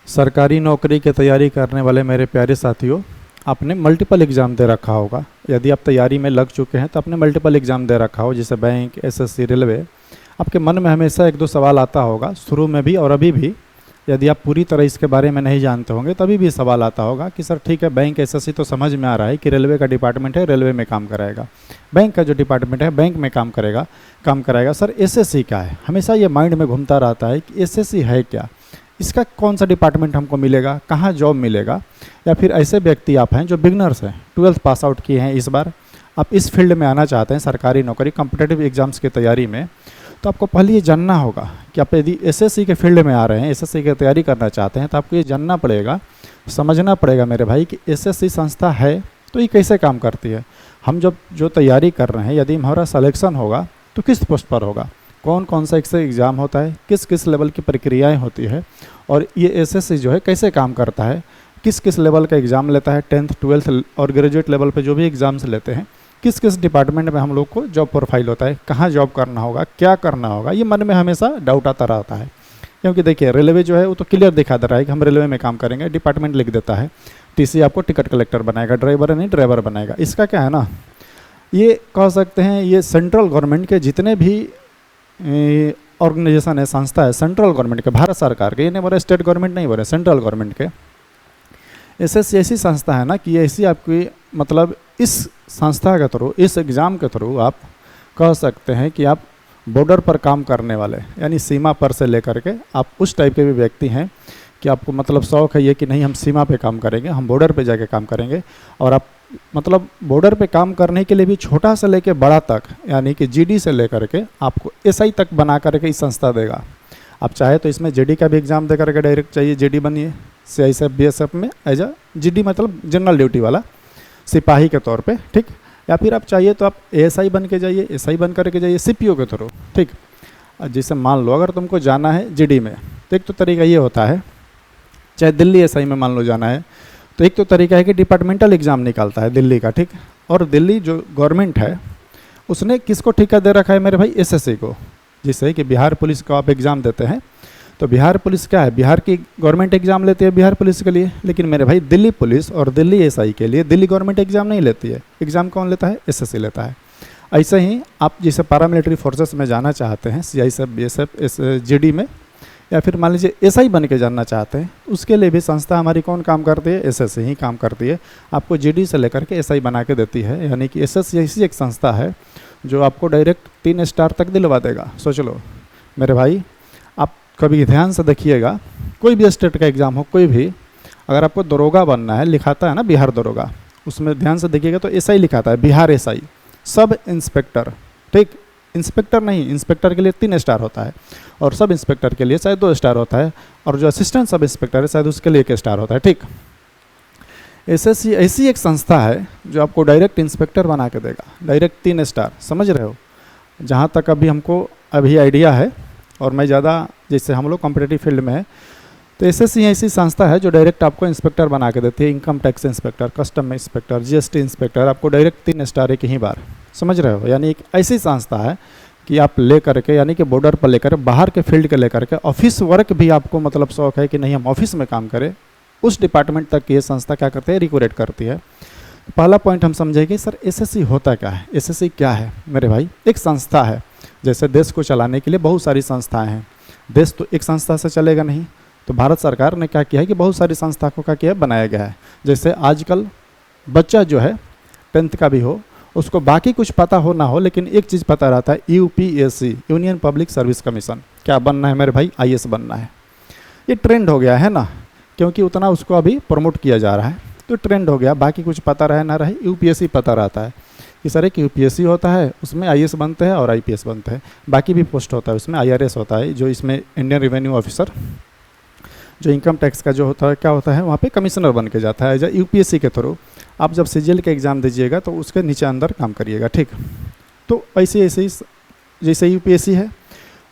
सरकारी नौकरी की तैयारी करने वाले मेरे प्यारे साथियों, आपने मल्टीपल एग्ज़ाम दे रखा होगा। यदि आप तैयारी में लग चुके हैं तो आपने मल्टीपल एग्ज़ाम दे रखा हो, जैसे बैंक, एसएससी, रेलवे। आपके मन में हमेशा एक दो सवाल आता होगा, शुरू में भी और अभी भी। यदि आप पूरी तरह इसके बारे में नहीं जानते होंगे तभी भी सवाल आता होगा कि सर ठीक है, बैंक, एसएससी तो समझ में आ रहा है कि रेलवे का डिपार्टमेंट है, रेलवे में काम कराएगा। बैंक का जो डिपार्टमेंट है बैंक में काम कराएगा। सर एसएससी क्या है? हमेशा ये माइंड में घूमता रहता है कि एसएससी है क्या, इसका कौन सा डिपार्टमेंट हमको मिलेगा, कहाँ जॉब मिलेगा। या फिर ऐसे व्यक्ति आप हैं जो बिगनर्स हैं, 12th पास आउट किए हैं, इस बार आप इस फील्ड में आना चाहते हैं, सरकारी नौकरी, कॉम्पिटिटिव एग्जाम्स की तैयारी में। तो आपको पहले ये जानना होगा कि आप यदि एसएससी के फील्ड में आ रहे हैं, एसएससी की तैयारी करना चाहते हैं, तो आपको ये जानना पड़ेगा, समझना पड़ेगा मेरे भाई कि एसएससी संस्था है तो ये कैसे काम करती है। हम जब जो तैयारी कर रहे हैं, यदि हमारा सिलेक्शन होगा तो किस पोस्ट पर होगा, कौन कौन सा इससे एग्ज़ाम होता है, किस किस लेवल की प्रक्रियाएं होती है, और ये एसएससी जो है कैसे काम करता है, किस किस लेवल का एग्ज़ाम लेता है, 10th 12th और ग्रेजुएट लेवल पे जो भी एग्ज़ाम्स लेते हैं, किस किस डिपार्टमेंट में हम लोग को जॉब प्रोफाइल होता है, कहाँ जॉब करना होगा, क्या करना होगा, ये मन में हमेशा डाउट आता रहता है। क्योंकि देखिए रेलवे जो है वो तो क्लियर दिखा दे रहा है कि हम रेलवे में काम करेंगे, डिपार्टमेंट लिख देता है, टीसी आपको टिकट कलेक्टर बनाएगा, ड्राइवर नहीं ड्राइवर बनाएगा। इसका क्या है ना, ये कह सकते हैं ये सेंट्रल गवर्नमेंट के जितने भी ऑर्गेनाइजेशन है, संस्था है, सेंट्रल गवर्नमेंट के, भारत सरकार के, ये नहीं बोल रहे स्टेट गवर्नमेंट नहीं बोल रहे, सेंट्रल गवर्नमेंट के। एसएससी ऐसी संस्था है ना कि ऐसी आपकी मतलब इस संस्था के थ्रू, इस एग्ज़ाम के थ्रू आप कह सकते हैं कि आप बॉर्डर पर काम करने वाले, यानी सीमा पर से लेकर के आप उस टाइप के भी व्यक्ति हैं कि आपको मतलब शौक़ है ये कि नहीं हम सीमा पे काम करेंगे, हम बॉर्डर पे जाके काम करेंगे। और आप मतलब बॉर्डर पे काम करने के लिए भी छोटा से लेके बड़ा तक, यानी कि जीडी से लेकर के आपको एसआई तक बना करके इस संस्था देगा। आप चाहे तो इसमें जीडी का भी एग्ज़ाम दे करके डायरेक्ट चाहिए जीडी बनिए, सीआईएसएफ बीएसएफ में एज अ जीडी मतलब जनरल ड्यूटी वाला सिपाही के तौर पे, ठीक। या फिर आप चाहिए तो आप एएसआई बन के जाइए, एसआई बन करके जाइए सीपीओ के थ्रू, ठीक। जैसे मान लो अगर तुमको जाना है जीडी में तो एक तो तरीका ये होता है, चाहे दिल्ली एसआई में मान लो जाना है तो एक तो तरीका है कि डिपार्टमेंटल एग्ज़ाम निकालता है दिल्ली का, ठीक। और दिल्ली जो गवर्नमेंट है उसने किसको ठेका दे रखा है मेरे भाई, एसएससी को। जिससे कि बिहार पुलिस का आप एग्ज़ाम देते हैं तो बिहार पुलिस क्या है, बिहार की गवर्नमेंट एग्ज़ाम लेती है बिहार पुलिस के लिए, लेकिन मेरे भाई दिल्ली पुलिस और दिल्ली एसआई के लिए दिल्ली गवर्नमेंट एग्ज़ाम नहीं लेती है। एग्ज़ाम कौन लेता है, एसएससी लेता है। ऐसे ही आप जैसे पैरामिलिट्री फोर्सेस में जाना चाहते हैं, सीआईएसएफ बीएसएफ जीडी में, या फिर मान लीजिए एसआई बन के जानना चाहते हैं, उसके लिए भी संस्था हमारी कौन काम करती है, एसएससी ही काम करती है। आपको जीडी से लेकर के एसआई बना के देती है, यानी कि एसएससी ऐसी एक संस्था है जो आपको डायरेक्ट 3 स्टार तक दिलवा देगा। सोच लो मेरे भाई, आप कभी ध्यान से देखिएगा, कोई भी स्टेट का एग्ज़ाम हो, कोई भी, अगर आपको दरोगा बनना है, लिखाता है ना बिहार दरोगा, उसमें ध्यान से देखिएगा तो एसआई लिखाता है, बिहार एसआई, सब इंस्पेक्टर, ठीक। इंस्पेक्टर नहीं, इंस्पेक्टर के लिए 3 स्टार होता है और सब इंस्पेक्टर के लिए शायद 2 स्टार होता है, और जो असिस्टेंट सब इंस्पेक्टर है शायद उसके लिए 1 स्टार होता है, ठीक। एसएससी ऐसी एक संस्था है जो आपको डायरेक्ट इंस्पेक्टर बना के देगा, डायरेक्ट 3 स्टार, समझ रहे हो। जहाँ तक अभी हमको अभी आइडिया है, और मैं ज़्यादा जैसे हम लोग कॉम्पिटिटिव फील्ड में है, तो एसएससी ऐसी संस्था है जो डायरेक्ट आपको इंस्पेक्टर बना के देती है, income tax inspector, custom inspector, GST inspector, आपको डायरेक्ट 3 स्टार एक ही बार, समझ रहे हो। यानी एक ऐसी संस्था है कि आप ले करके, यानी कि बॉर्डर पर लेकर, बाहर के फील्ड के लेकर के, ऑफिस वर्क भी आपको मतलब शौक है कि नहीं हम ऑफिस में काम करें, उस डिपार्टमेंट तक ये संस्था क्या करती है, रिक्रूट करती है। पहला पॉइंट हम समझेंगे सर एसएससी होता क्या है। एसएससी क्या है मेरे भाई, एक संस्था है। जैसे देश को चलाने के लिए बहुत सारी संस्थाएं हैं, देश तो एक संस्था से चलेगा नहीं, तो भारत सरकार ने क्या किया है कि बहुत सारी संस्था को क्या किया, बनाया गया है। जैसे आजकल बच्चा जो है 10th का भी हो, उसको बाकी कुछ पता हो ना हो, लेकिन एक चीज़ पता रहता है, UPSC, union public service commission, क्या बनना है मेरे भाई, आईएएस बनना है। ये ट्रेंड हो गया है ना, क्योंकि उतना उसको अभी प्रमोट किया जा रहा है, तो ट्रेंड हो गया। बाकी कुछ पता रहे ना रहे, यूपीएससी पता रहता है कि सर एक यूपीएससी होता है, उसमें आईएएस बनते हैं और आईपीएस बनते हैं, बाकी भी पोस्ट होता है, उसमें आईआरएस होता है, जो इसमें इंडियन रेवेन्यू ऑफिसर, जो इनकम टैक्स का जो होता है क्या होता है, वहाँ पे कमिश्नर बन के जाता है। जब यूपीएससी के थ्रू आप जब सीजीएल के एग्ज़ाम दीजिएगा तो उसके नीचे अंदर काम करिएगा, ठीक। तो ऐसे ऐसे ही जैसे यूपीएससी है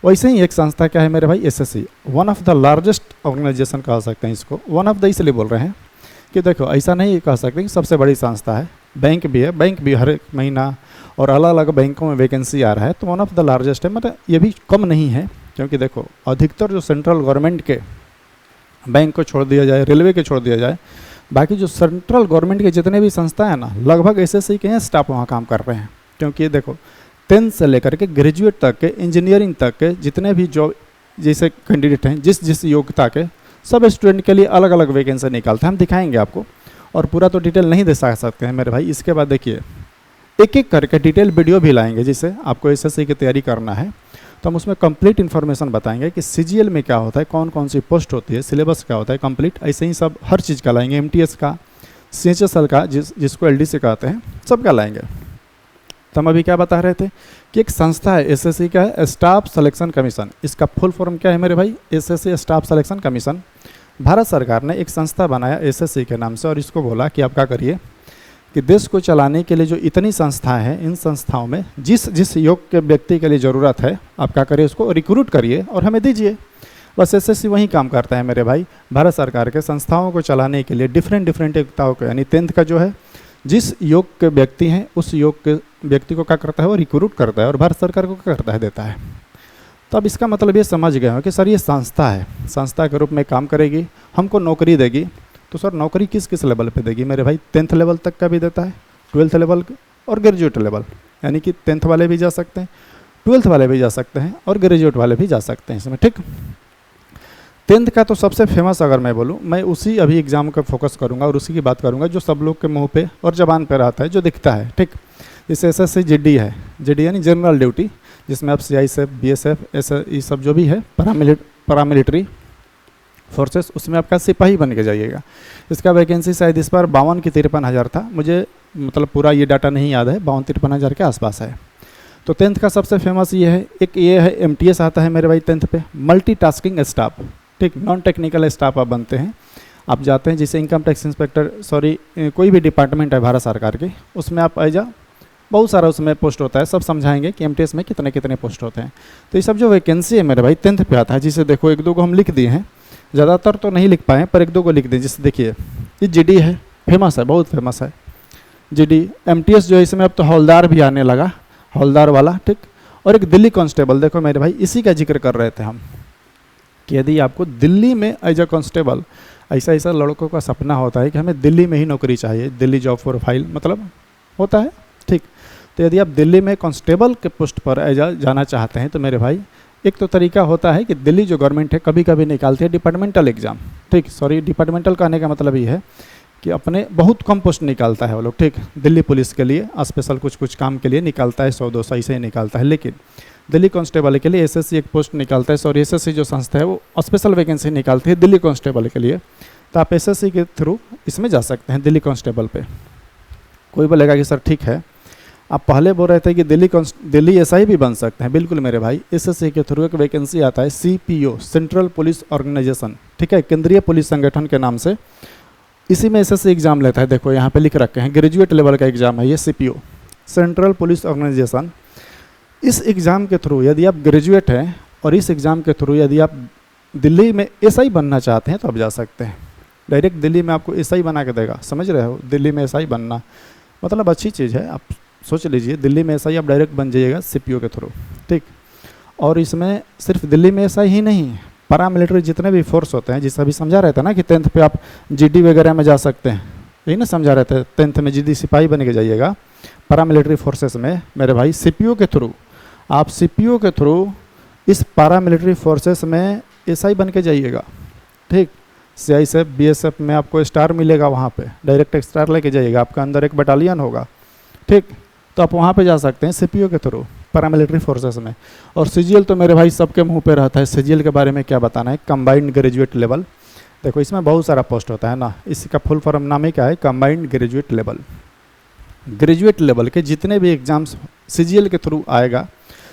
वैसे ही एक संस्था क्या है मेरे भाई, SSC, one of the largest organisation कह सकते हैं इसको। वन ऑफ द इसलिए बोल रहे हैं कि देखो ऐसा नहीं कह सकते कि सबसे बड़ी संस्था है, बैंक भी है, बैंक भी हर एक महीना और अलग अलग बैंकों में वैकेंसी आ रहा है, तो वन ऑफ द लार्जेस्ट है, मतलब ये भी कम नहीं है। क्योंकि देखो अधिकतर जो सेंट्रल गवर्नमेंट के बैंक को छोड़ दिया जाए, रेलवे को छोड़ दिया जाए, बाकी जो सेंट्रल गवर्नमेंट के जितने भी संस्था हैं ना, लगभग एसएससी के हैं स्टाफ वहाँ काम कर रहे हैं। क्योंकि देखो 10th से लेकर के ग्रेजुएट तक के, इंजीनियरिंग तक के जितने भी जॉब जैसे कैंडिडेट हैं, जिस योग्यता के, सब स्टूडेंट के लिए अलग अलग वैकेंसी निकालते हैं। हम दिखाएंगे आपको, और पूरा तो डिटेल नहीं दे सकते हैं मेरे भाई। इसके बाद देखिए एक एक करके डिटेल वीडियो भी लाएंगे, जिससे आपको एसएससी की तैयारी करना है तो हम उसमें कंप्लीट इन्फॉर्मेशन बताएंगे कि सीजीएल में क्या होता है, कौन कौन सी पोस्ट होती है, सिलेबस क्या होता है कंप्लीट, ऐसे ही सब हर चीज़ का लाएंगे। एमटीएस का, सीएचएसएल का, जिसको एलडीसी कहते हैं, सब का लाएंगे। तो हम अभी क्या बता रहे थे कि एक संस्था है एसएससी का, है स्टाफ सिलेक्शन कमीशन। इसका फुल फॉर्म क्या है मेरे भाई? SSC staff selection commission. Bharat सरकार ने एक संस्था बनाया एसएससी के नाम से, और इसको बोला कि आप क्या करिए कि देश को चलाने के लिए जो इतनी संस्थाएं हैं, इन संस्थाओं में जिस योग्य व्यक्ति के लिए ज़रूरत है, आप क्या करिए, उसको रिक्रूट करिए और हमें दीजिए। बस एसएससी वही काम करता है मेरे भाई। भारत सरकार के संस्थाओं को चलाने के लिए डिफरेंट योग्यताओं को, यानी 10th का जो है, जिस योग्य व्यक्ति हैं उस योग्य व्यक्ति को क्या करता है, वो रिक्रूट करता है, और भारत सरकार को क्या करता है, देता है। तो अब इसका मतलब ये समझ गए हो कि सर ये संस्था है, संस्था के रूप में काम करेगी, हमको नौकरी देगी। तो सर नौकरी किस किस लेवल पे देगी मेरे भाई? 10th लेवल तक का भी देता है, 12th लेवल और ग्रेजुएट लेवल, यानी कि 10th वाले भी जा सकते हैं, 12th वाले भी जा सकते हैं, और ग्रेजुएट वाले भी जा सकते हैं इसमें, ठीक। 10th का तो सबसे फेमस अगर मैं बोलूँ, मैं उसी अभी एग्जाम का फोकस करूँगा और उसी की बात करूँगा जो सब लोग के मुँह पे और जबान पे रहता है, जो दिखता है, ठीक। जैसे एसएससी जीडी है, जीडी यानी जनरल ड्यूटी, जिसमें आप सीआईएसएफ, बीएसएफ, ऐसा ये सब जो भी है पैरामिलिट्री फोर्सेस, उसमें आपका सिपाही बन के जाइएगा। इसका वैकेंसी शायद इस बार 52 की 53 हज़ार था, मुझे मतलब पूरा ये डाटा नहीं याद है, 52-53 हज़ार के आसपास है। तो 10th का सबसे फेमस ये है, एक ये है एमटीएस आता है मेरे भाई 10th पे, मल्टीटास्किंग स्टाफ, ठीक। नॉन टेक्निकल स्टाफ आप बनते हैं, आप जाते हैं जैसे इनकम टैक्स इंस्पेक्टर, कोई भी डिपार्टमेंट है भारत सरकार की, उसमें आप ऐजा बहुत सारा उसमें पोस्ट होता है, सब समझाएंगे कि एमटीएस में कितने कितने पोस्ट होते हैं। तो ये सब जो वैकेंसी है मेरे भाई 10th पे आता है, जिसे देखो 1-2 को हम लिख दिए हैं, ज़्यादातर तो नहीं लिख पाए पर 1-2 को लिख दें। जैसे देखिए ये जीडी है, फेमस है, बहुत फेमस है जीडी। एमटीएस जो है इसमें अब तो हौलदार भी आने लगा, हौलदार वाला, ठीक। और एक दिल्ली कांस्टेबल, देखो मेरे भाई इसी का जिक्र कर रहे थे हम कि यदि आपको दिल्ली में एज अ कांस्टेबल, ऐसा लड़कों का सपना होता है कि हमें दिल्ली में ही नौकरी चाहिए, दिल्ली जॉब प्रोफाइल मतलब होता है, ठीक। तो यदि आप दिल्ली में कांस्टेबल के पोस्ट पर जाना चाहते हैं तो मेरे भाई एक तो तरीका होता है कि दिल्ली जो गवर्नमेंट है कभी कभी निकालती है डिपार्टमेंटल एग्ज़ाम, ठीक। डिपार्टमेंटल कहने का मतलब ये है कि अपने बहुत कम पोस्ट निकालता है वो लोग, ठीक। दिल्ली पुलिस के लिए स्पेशल कुछ काम के लिए निकालता है, 100-200 ऐसे ही निकालता है। लेकिन दिल्ली कांस्टेबल के लिए एसएससी एक पोस्ट निकालता है, एसएससी जो संस्था है वो स्पेशल वैकेंसी निकालती है दिल्ली कांस्टेबल के लिए। तो आप एसएससी के थ्रू इसमें जा सकते हैं दिल्ली कांस्टेबल पे। कोई बोलेगा कि सर ठीक है, आप पहले बोल रहे थे कि दिल्ली एसआई भी बन सकते हैं। बिल्कुल मेरे भाई, एसएससी के थ्रू एक वैकेंसी आता है सीपीओ, सेंट्रल पुलिस ऑर्गेनाइजेशन, ठीक है, केंद्रीय पुलिस संगठन के नाम से। इसी में एसएससी एग्जाम लेता है, देखो यहाँ पे लिख रखे हैं, ग्रेजुएट लेवल का एग्जाम है ये सीपीओ, सेंट्रल पुलिस ऑर्गेनाइजेशन। इस एग्ज़ाम के थ्रू यदि आप ग्रेजुएट हैं और इस एग्ज़ाम के थ्रू यदि आप दिल्ली में एसआई बनना चाहते हैं तो आप जा सकते हैं। डायरेक्ट दिल्ली में आपको एसआई बना के देगा, समझ रहे हो? दिल्ली में एसआई बनना मतलब अच्छी चीज़ है, आप सोच लीजिए दिल्ली में एसआई आप डायरेक्ट बन जाइएगा सीपीओ के थ्रू, ठीक। और इसमें सिर्फ दिल्ली में एसआई ही नहीं, पैरामिलिट्री जितने भी फोर्स होते हैं, जिससे अभी समझा रहे थे ना कि 10th पे आप जीडी वगैरह में जा सकते हैं, यही ना समझा रहे थे, 10th में जीडी सिपाही बन के जाइएगा पैरामिलिट्री फोर्सेस में मेरे भाई। सीपीओ के थ्रू आप सीपीओ के थ्रू इस पैरामिलिट्री फोर्सेस में एसआई बन के जाइएगा, ठीक। सीआईएसएफ, बीएसएफ में आपको स्टार मिलेगा, वहाँ पे डायरेक्ट स्टार लेके जाइएगा, आपका अंदर एक बटालियन होगा, ठीक। तो आप वहाँ पे जा सकते हैं सीपीओ के थ्रू पैरामिलिट्री फोर्सेस में। और सीजीएल तो मेरे भाई सबके मुंह पे रहता है, सीजीएल के बारे में क्या बताना है, कंबाइंड ग्रेजुएट लेवल। देखो इसमें बहुत सारा पोस्ट होता है ना, इसका फुल फॉर्म नाम ही क्या है, combined graduate level. Graduate level के जितने भी एग्जाम्स सीजीएल के थ्रू आएगा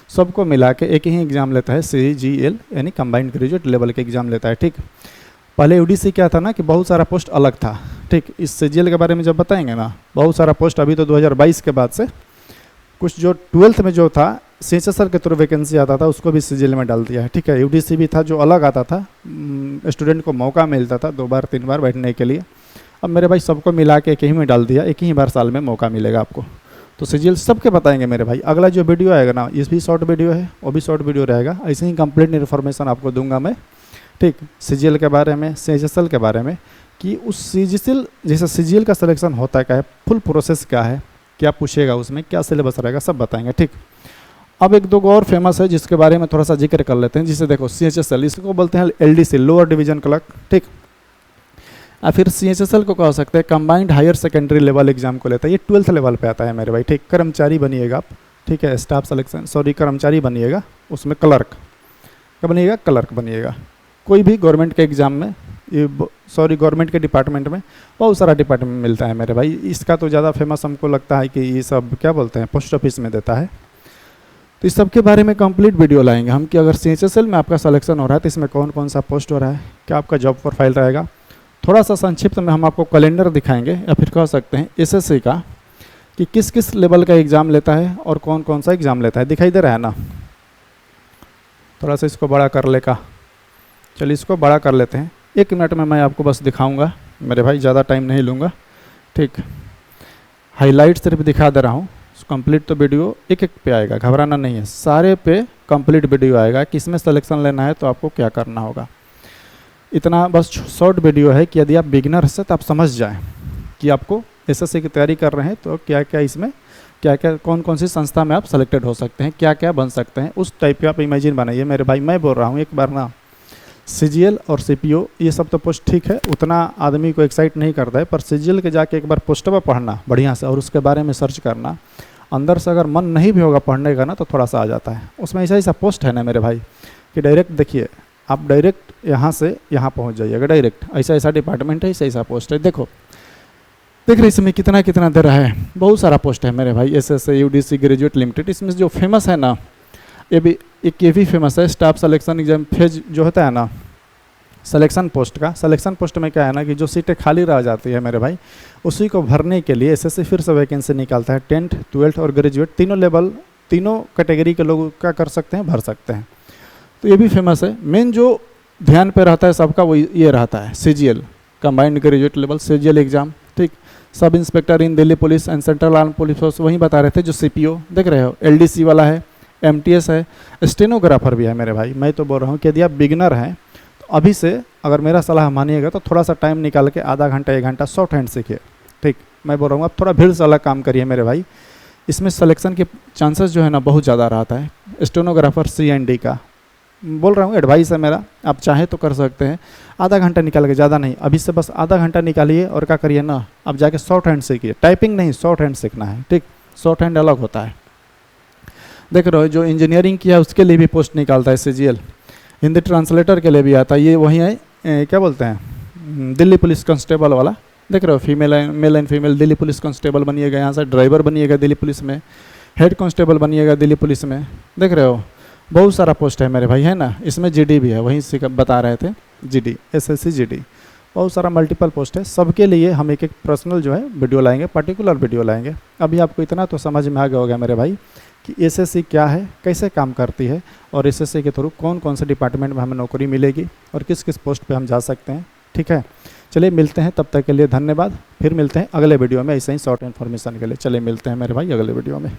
सबको मिला के एक ही एग्ज़ाम लेता है सीजीएल, यानी कंबाइंड ग्रेजुएट लेवल के एग्ज़ाम लेता है, ठीक। पहले यूडीसी क्या था ना कि बहुत सारा पोस्ट अलग था, ठीक। इस सीजीएल के बारे में जब बताएंगे ना, बहुत सारा पोस्ट अभी तो 2022 के बाद से कुछ जो 12th में जो था सीएचएसएल के थ्रू वैकेंसी आता था उसको भी सीजीएल में डाल दिया है, ठीक है। यूडीसी भी था जो अलग आता था, स्टूडेंट को मौका मिलता था 2 बार 3 बार बैठने के लिए। अब मेरे भाई सबको मिला के एक ही में डाल दिया, एक ही बार साल में मौका मिलेगा आपको। तो सीजीएल सबके बताएंगे मेरे भाई। अगला जो वीडियो आएगा ना, ये भी शॉर्ट वीडियो है, वो भी शॉर्ट वीडियो रहेगा, ऐसे ही कंप्लीट इन्फॉर्मेशन आपको दूंगा मैं, ठीक, सीजीएल के बारे में, सीएचएसएल के बारे में, कि उस सीजीएल जैसे सीजीएल का सिलेक्शन होता है क्या है, फुल प्रोसेस क्या है, क्या पूछेगा उसमें, क्या सिलेबस रहेगा, सब बताएंगे। ठीक, अब एक दो और फेमस है जिसके बारे में थोड़ा सा जिक्र कर लेते हैं। जिसे देखो सीएचएसएल, इसको बोलते हैं एलडीसी, लोअर डिवीजन क्लर्क। ठीक, या फिर सीएचएसएल को कह सकते हैं combined higher secondary level exam को लेता है। ये 12th लेवल पे आता है मेरे भाई। ठीक, कर्मचारी बनिएगा आप, ठीक है, स्टाफ सिलेक्शन, सॉरी कर्मचारी बनिएगा, उसमें क्लर्क क्या बनिएगा, क्लर्क बनिएगा। कोई भी गवर्नमेंट के एग्ज़ाम में, ये सॉरी गवर्नमेंट के डिपार्टमेंट में बहुत सारा डिपार्टमेंट मिलता है मेरे भाई। इसका तो ज़्यादा फेमस हमको लगता है कि ये सब क्या बोलते हैं, पोस्ट ऑफिस में देता है। तो इस सब के बारे में कंप्लीट वीडियो लाएंगे हम कि अगर सीएचएसएल में आपका सिलेक्शन हो रहा है तो इसमें कौन कौन सा पोस्ट हो रहा है, क्या आपका जॉब प्रोफाइल रहेगा। थोड़ा सा संक्षिप्त में हम आपको कैलेंडर दिखाएंगे, या फिर कह सकते हैं एसएससी का, कि किस किस लेवल का एग्ज़ाम लेता है और कौन कौन सा एग्ज़ाम लेता है। दिखाई दे रहा है ना, थोड़ा सा इसको बड़ा कर लेगा, चलिए इसको बड़ा कर लेते हैं। 1 मिनट में मैं आपको बस दिखाऊंगा मेरे भाई, ज़्यादा टाइम नहीं लूँगा। ठीक, हाईलाइट सिर्फ दिखा दे रहा हूँ, कंप्लीट तो वीडियो एक एक पे आएगा, घबराना नहीं है, सारे पे कंप्लीट वीडियो आएगा कि इसमें सिलेक्शन लेना है तो आपको क्या करना होगा। इतना बस शॉर्ट वीडियो है कि यदि आप बिगिनर से तो आप समझ जाएं कि आपको एसएससी की तैयारी कर रहे हैं तो क्या क्या इसमें, क्या क्या कौन कौन सी संस्था में आप सेलेक्टेड हो सकते हैं, क्या क्या बन सकते हैं, उस टाइप के आप इमेजिन बनाइए मेरे भाई। मैं बोल रहा हूँ एक बार ना, सीजीएल और सीपीओ ये सब तो पोस्ट ठीक है, उतना आदमी को एक्साइट नहीं करता है, पर सीजीएल के जाके एक बार पोस्ट पर पढ़ना बढ़िया से और उसके बारे में सर्च करना, अंदर से अगर मन नहीं भी होगा पढ़ने का ना तो थोड़ा सा आ जाता है। उसमें ऐसा ऐसा पोस्ट है ना मेरे भाई कि डायरेक्ट देखिए, आप डायरेक्ट यहाँ से यहाँ पहुँच जाइएगा डायरेक्ट, ऐसा ऐसा डिपार्टमेंट है, ऐसा ऐसा पोस्ट है। देखो देख रहे इसमें कितना कितना दे रहा है, बहुत सारा पोस्ट है मेरे भाई। एसएससी यूडीसी ग्रेजुएट लिमिटेड, इसमें जो फेमस है ना, ये भी फेमस है। स्टाफ सिलेक्शन एग्जाम फेज जो होता है ना सिलेक्शन पोस्ट का, सिलेक्शन पोस्ट में क्या है ना कि जो सीटें खाली रह जाती है मेरे भाई, उसी को भरने के लिए एसएससी फिर से वैकेंसी निकालता है। 10th 12th और ग्रेजुएट तीनों लेवल, तीनों कैटेगरी के लोग क्या कर सकते हैं, भर सकते हैं। तो ये भी फेमस है। मेन जो ध्यान पे रहता है सबका वो ये रहता है CGL, combined graduate level CGL exam. ठीक, sub inspector in Delhi police and central arm police force, वहीं बता रहे थे। जो सीपीओ देख रहे हो, एलडीसी वाला है, एमटीएस है, स्टेनोग्राफर भी है मेरे भाई। मैं तो बोल रहा हूँ कि यदि आप बिगिनर हैं तो अभी से अगर मेरा सलाह मानिएगा तो थोड़ा सा टाइम निकाल के आधा घंटा 1 घंटा शॉर्ट हैंड सीखिए। ठीक, मैं बोल रहा हूँ आप थोड़ा भीड़ से अलग काम करिए मेरे भाई। इसमें सिलेक्शन के चांसेस जो है ना बहुत ज़्यादा रहता है। स्टेनोग्राफर CND का बोल रहा हूँ, एडवाइस है मेरा, आप चाहे तो कर सकते हैं। आधा घंटा निकाल के, ज़्यादा नहीं, अभी से बस आधा घंटा निकालिए और क्या करिए ना, आप जाके शॉर्ट हैंड सीखिए। टाइपिंग नहीं, शॉर्ट हैंड सीखना है। ठीक, शॉर्ट हैंड अलग होता है। देख रहे हो जो इंजीनियरिंग किया उसके लिए भी पोस्ट निकालता है सीजीएल, हिंदी ट्रांसलेटर के लिए भी आता है। ये वही है क्या बोलते हैं, दिल्ली पुलिस कांस्टेबल वाला। देख रहे हो female male and female Delhi police constable बनिएगा, यहाँ से ड्राइवर बनिएगा दिल्ली पुलिस में, हेड कांस्टेबल बनिएगा दिल्ली पुलिस में। देख रहे हो बहुत सारा पोस्ट है मेरे भाई, है ना। इसमें जीडी भी है, वहीं से बता रहे थे, जीडी, एसएससी जीडी, बहुत सारा मल्टीपल पोस्ट है। सबके लिए हम एक एक पर्सनल जो है वीडियो लाएंगे, पर्टिकुलर वीडियो लाएंगे। अभी आपको इतना तो समझ में आ गया होगा मेरे भाई कि एसएससी क्या है, कैसे काम करती है, और एसएससी के थ्रू कौन कौन से डिपार्टमेंट में हमें नौकरी मिलेगी और किस किस पोस्ट पे हम जा सकते हैं। ठीक है, चलिए मिलते हैं, तब तक के लिए धन्यवाद। फिर मिलते हैं अगले वीडियो में ऐसे ही शॉर्ट इन्फॉर्मेशन के लिए। चलिए मिलते हैं मेरे भाई अगले वीडियो में।